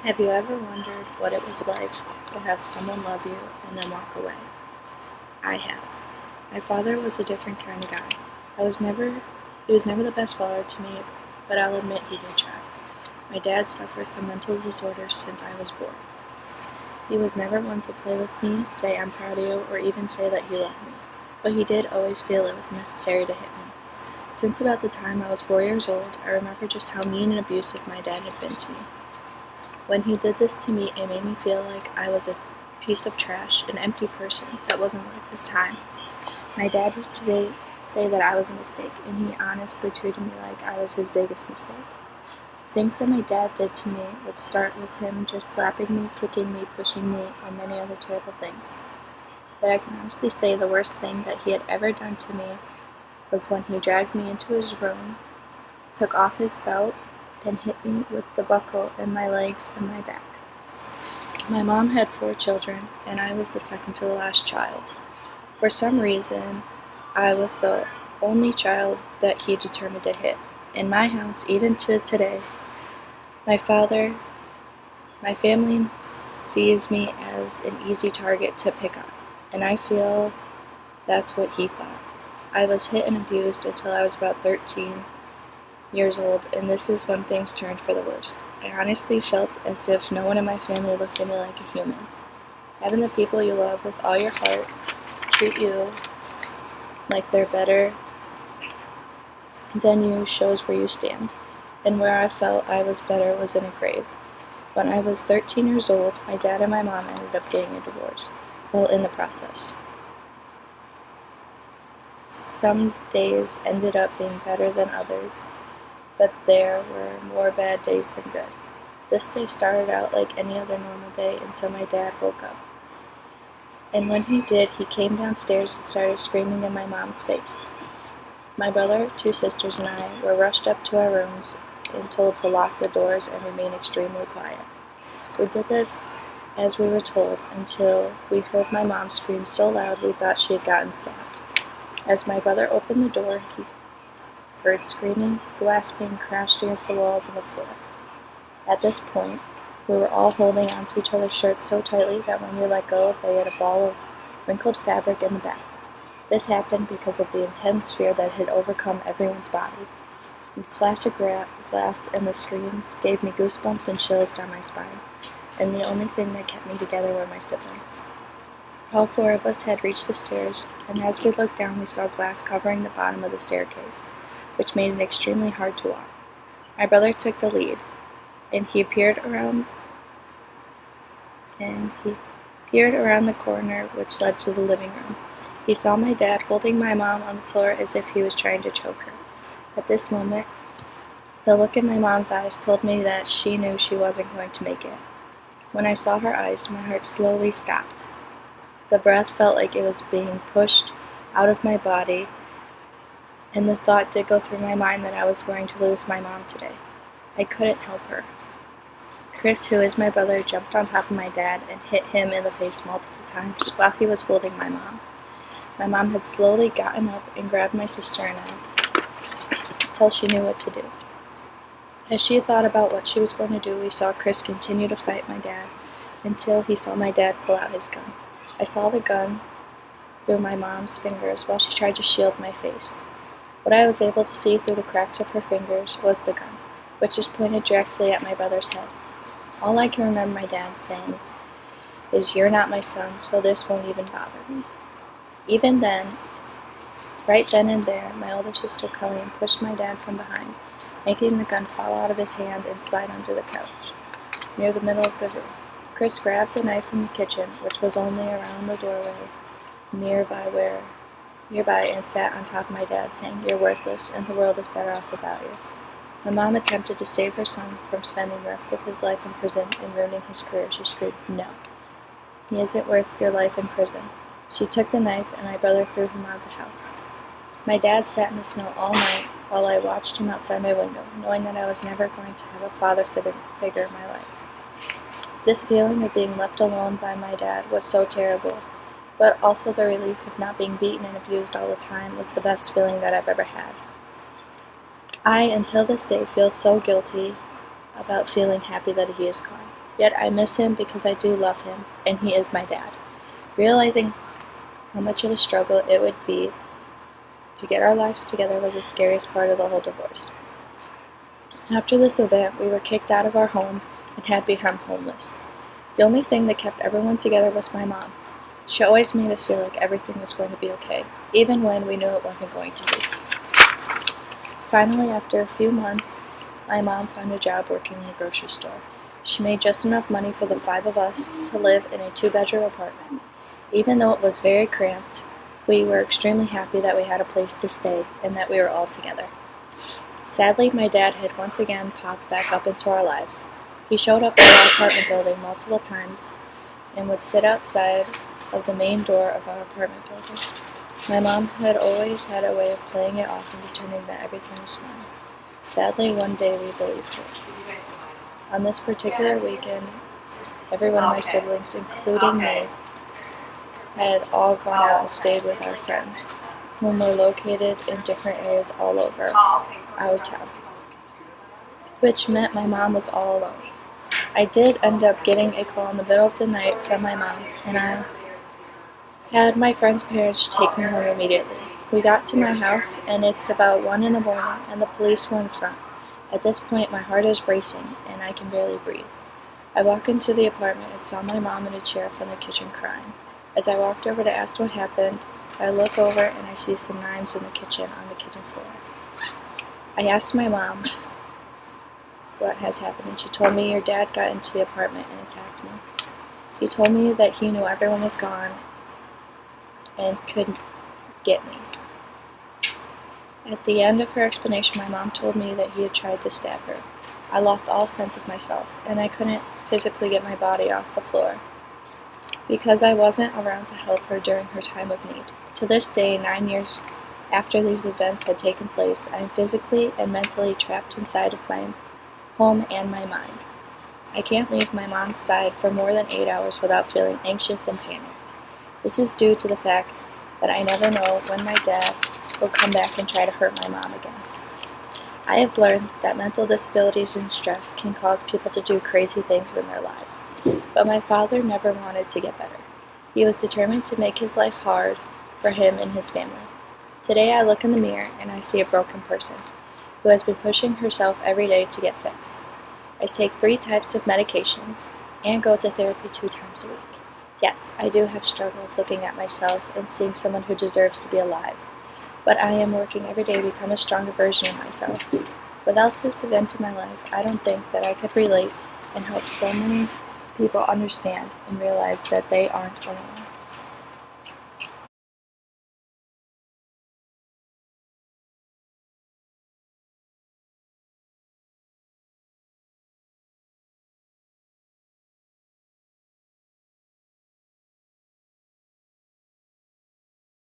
Have you ever wondered what it was like to have someone love you and then walk away? I have. My father was a different kind of guy. He was never the best father to me, but I'll admit he did try. My dad suffered from mental disorders since I was born. He was never one to play with me, say I'm proud of you, or even say that he loved me. But he did always feel it was necessary to hit me. Since about the time I was 4 years old, I remember just how mean and abusive my dad had been to me. When he did this to me, it made me feel like I was a piece of trash, an empty person that wasn't worth his time. My dad used to say that I was a mistake, and he honestly treated me like I was his biggest mistake. Things that my dad did to me would start with him just slapping me, kicking me, pushing me, and many other terrible things. But I can honestly say the worst thing that he had ever done to me was when he dragged me into his room, took off his belt, and hit me with the buckle in my legs and my back. My mom had 4 children, and I was the second to the last child. For some reason, I was the only child that he determined to hit. In my house, even to today, my family sees me as an easy target to pick on, and I feel that's what he thought. I was hit and abused until I was about 13 years old, and this is when things turned for the worst. I honestly felt as if no one in my family looked at me like a human. Having the people you love with all your heart treat you like they're better than you shows where you stand. And where I felt I was better was in a grave. When I was 13 years old, my dad and my mom ended up getting a divorce. Well, in the process. Some days ended up being better than others, but there were more bad days than good. This day started out like any other normal day until my dad woke up. And when he did, he came downstairs and started screaming in my mom's face. My brother, 2 sisters, and I were rushed up to our rooms and told to lock the doors and remain extremely quiet. We did this as we were told until we heard my mom scream so loud we thought she had gotten stabbed. As my brother opened the door, he heard screaming, glass being crashed against the walls and the floor. At this point, we were all holding onto each other's shirts so tightly that when we let go, they had a ball of wrinkled fabric in the back. This happened because of the intense fear that had overcome everyone's body. The clash of glass and the screams gave me goosebumps and chills down my spine, and the only thing that kept me together were my siblings. All 4 of us had reached the stairs, and as we looked down, we saw glass covering the bottom of the staircase, which made it extremely hard to walk. My brother took the lead, and he peered around the corner which led to the living room. He saw my dad holding my mom on the floor as if he was trying to choke her. At this moment, the look in my mom's eyes told me that she knew she wasn't going to make it. When I saw her eyes, my heart slowly stopped. The breath felt like it was being pushed out of my body, and the thought did go through my mind that I was going to lose my mom today. I couldn't help her. Chris, who is my brother, jumped on top of my dad and hit him in the face multiple times while he was holding my mom. My mom had slowly gotten up and grabbed my sister and I until she knew what to do. As she thought about what she was going to do, we saw Chris continue to fight my dad until he saw my dad pull out his gun. I saw the gun through my mom's fingers while she tried to shield my face. What I was able to see through the cracks of her fingers was the gun, which is pointed directly at my brother's head. All I can remember my dad saying is, "You're not my son, so this won't even bother me." Even then, right then and there, my older sister Colleen pushed my dad from behind, making the gun fall out of his hand and slide under the couch, near the middle of the room. Chris grabbed a knife from the kitchen, which was only around the doorway nearby, and sat on top of my dad, saying, "You're worthless, and the world is better off without you." My mom attempted to save her son from spending the rest of his life in prison and ruining his career. She screamed, "No, he isn't worth your life in prison." She took the knife, and my brother threw him out of the house. My dad sat in the snow all night while I watched him outside my window, knowing that I was never going to have a father figure in my life. This feeling of being left alone by my dad was so terrible, but also the relief of not being beaten and abused all the time was the best feeling that I've ever had. I, until this day, feel so guilty about feeling happy that he is gone. Yet I miss him because I do love him, and he is my dad. Realizing how much of a struggle it would be to get our lives together was the scariest part of the whole divorce. After this event, we were kicked out of our home and had become homeless. The only thing that kept everyone together was my mom. She always made us feel like everything was going to be okay, even when we knew it wasn't going to be. Finally, after a few months, my mom found a job working in a grocery store. She made just enough money for the 5 of us to live in a 2-bedroom apartment. Even though it was very cramped, we were extremely happy that we had a place to stay and that we were all together. Sadly, my dad had once again popped back up into our lives. He showed up at our apartment building multiple times and would sit outside of the main door of our apartment building. My mom had always had a way of playing it off and pretending that everything was fine. Sadly, one day we believed her. On this particular weekend, every one of my siblings, including me, had all gone out and stayed with our friends, whom were located in different areas all over our town, which meant my mom was all alone. I did end up getting a call in the middle of the night from my mom, and I had my friend's parents take me home immediately. We got to my house, and it's about 1 in the morning, and the police were in front. At this point, my heart is racing, and I can barely breathe. I walk into the apartment and saw my mom in a chair from the kitchen crying. As I walked over to ask what happened, I look over and I see some knives in the kitchen on the kitchen floor. I asked my mom what has happened, and she told me your dad got into the apartment and attacked me. He told me that he knew everyone was gone and couldn't get me. At the end of her explanation, my mom told me that he had tried to stab her. I lost all sense of myself, and I couldn't physically get my body off the floor because I wasn't around to help her during her time of need. To this day, 9 years after these events had taken place, I am physically and mentally trapped inside of my home and my mind. I can't leave my mom's side for more than 8 hours without feeling anxious and panicked. This is due to the fact that I never know when my dad will come back and try to hurt my mom again. I have learned that mental disabilities and stress can cause people to do crazy things in their lives, but my father never wanted to get better. He was determined to make his life hard for him and his family. Today I look in the mirror and I see a broken person who has been pushing herself every day to get fixed. I take 3 types of medications and go to therapy 2 times a week. Yes, I do have struggles looking at myself and seeing someone who deserves to be alive, but I am working every day to become a stronger version of myself. Without this event in my life, I don't think that I could relate and help so many people understand and realize that they aren't alone.